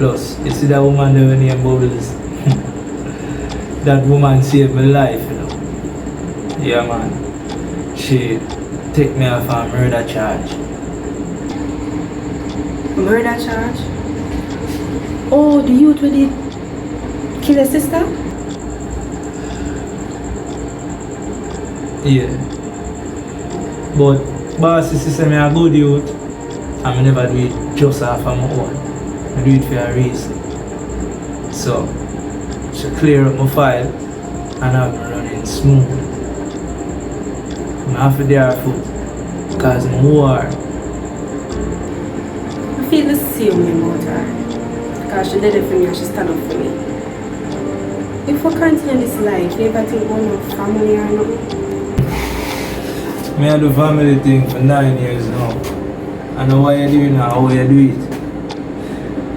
Plus, you see that woman there named Bubbles? That woman saved my life, you know. Yeah, man. She take me off a murder charge. Murder charge? Oh, the youth who did kill her sister? Yeah. But boss say me a good youth and I never do it just off of my own. I do it for a reason. So she clear up my file and have me running smooth. I have to be careful because I'm war. I feel the same way about her. Because she did it for me and she stand up for me. If we continue this life, you ever think about no family or nothing? Me I do family thing for 9 years now. I know why you do it now, how you do it.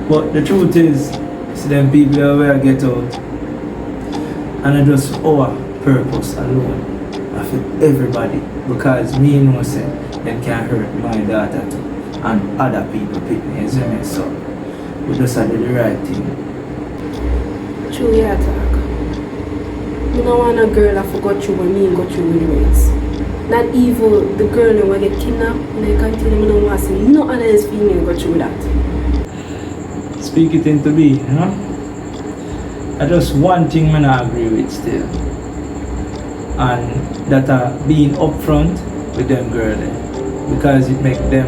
But the truth is, see them people are where I get out. And I just our purpose alone. I feel everybody. Because me know say them can hurt my daughter too. And other people pick me, you see me? So we just do the right thing. True, yeah, talk. I don't want a girl that forgot you when me got you with the race. Not even the girl that will get kidnapped and they continue to want to see no other else female got you with that. Speak it into being, you know? I just one thing I not agree with still. And that being upfront with them girl because it make them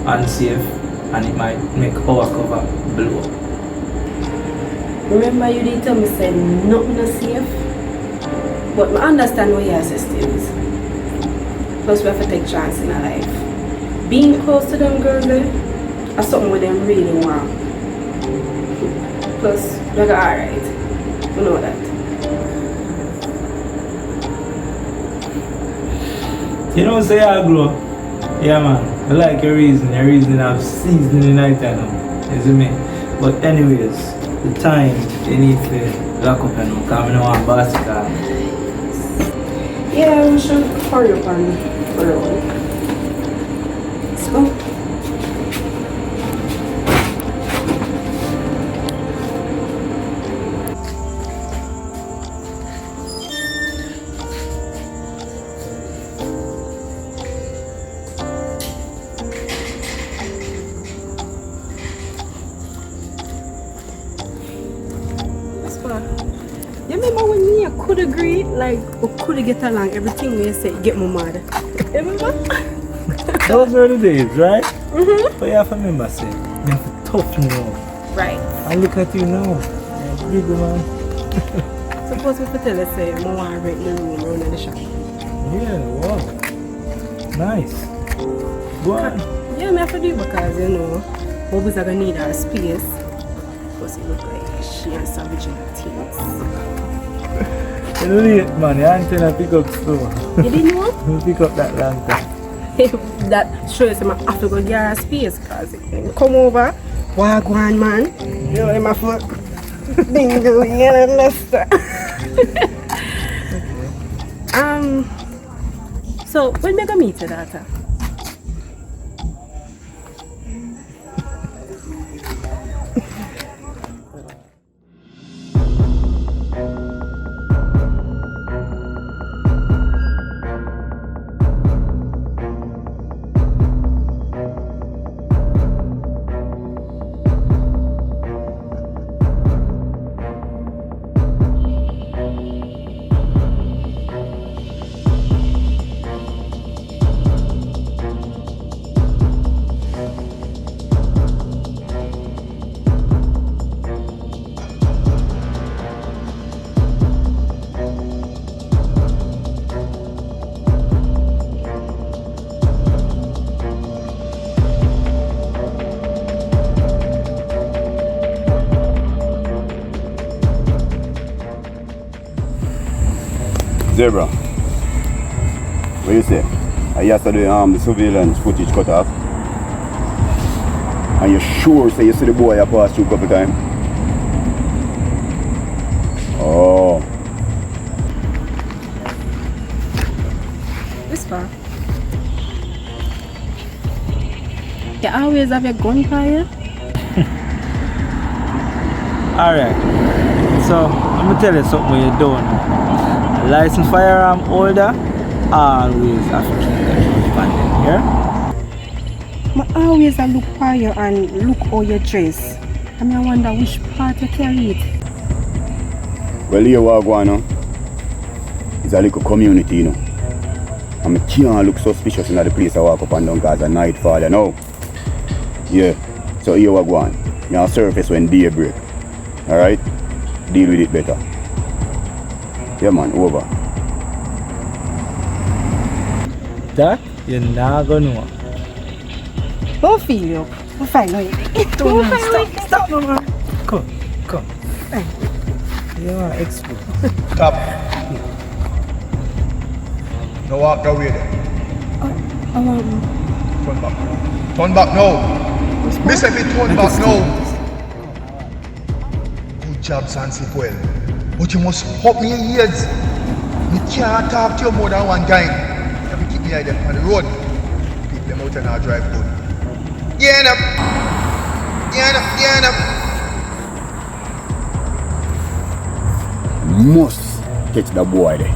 unsafe and it might make our cover blow. Remember you did tell me say nothing is safe? But I understand what your sister is. Plus we have to take chance in our life. Being close to them girls is something with them really want. Plus we got alright. We know that. You know say I grow up. Yeah man. I like your reason I've seasoned the night I know. You see me? But anyways, the time they need to lock up and because I don't want basketball. Yeah, we should hurry up and roll. Let's go. You remember when me and could agree, like we could get along, everything we say get my mad. Remember? Those were the days, right? Mm-hmm. But you have to remember, say, you have to toughen now. Right. And look at you now. You're big man. Suppose we tell us, say, I want to rent the room around the shop. Yeah, wow. Nice. Go on. Yeah, I have to do it because, you know, Bubbles are going to need our space. Because it look like she and Savage and things. You know it, man. Your antenna pick up slow. You didn't know? You pick up that lantern. That shows him I have to go get her space because he come over, walk on man, you know him a foot. Ding ding, you understand? So when we go meet your daughter? Zebra, what you say? Yesterday the surveillance footage cut off. And you sure say you see the boy I passed through a couple times? Oh. This far? You always have your gun fire? Alright. So, let me tell you something what you don't know. Licensed firearm holder always have to keep the bandit here. I always look for you and look how you dress. I mean, I wonder which part you carry it. Well, here what I go on, it's a little community, you know. And I can't look suspicious in the place I walk up and down because it's nightfall, you know. Yeah, so here what I go on. You surface when day break. Alright? Deal with it better. Yeah man, over. That you're not gonna know. Don't feel you. We'll find out. Stop, mama. Come. You are expert. Stop. No walk that way there. Turn back. Turn back now. Miss if you turn back now. Good job, Sansipuel. But you must hop me in ears. Me can't talk to you more than one time. You have to keep me out there on the road. People them out and I drive good. Get up. Must catch the boy there.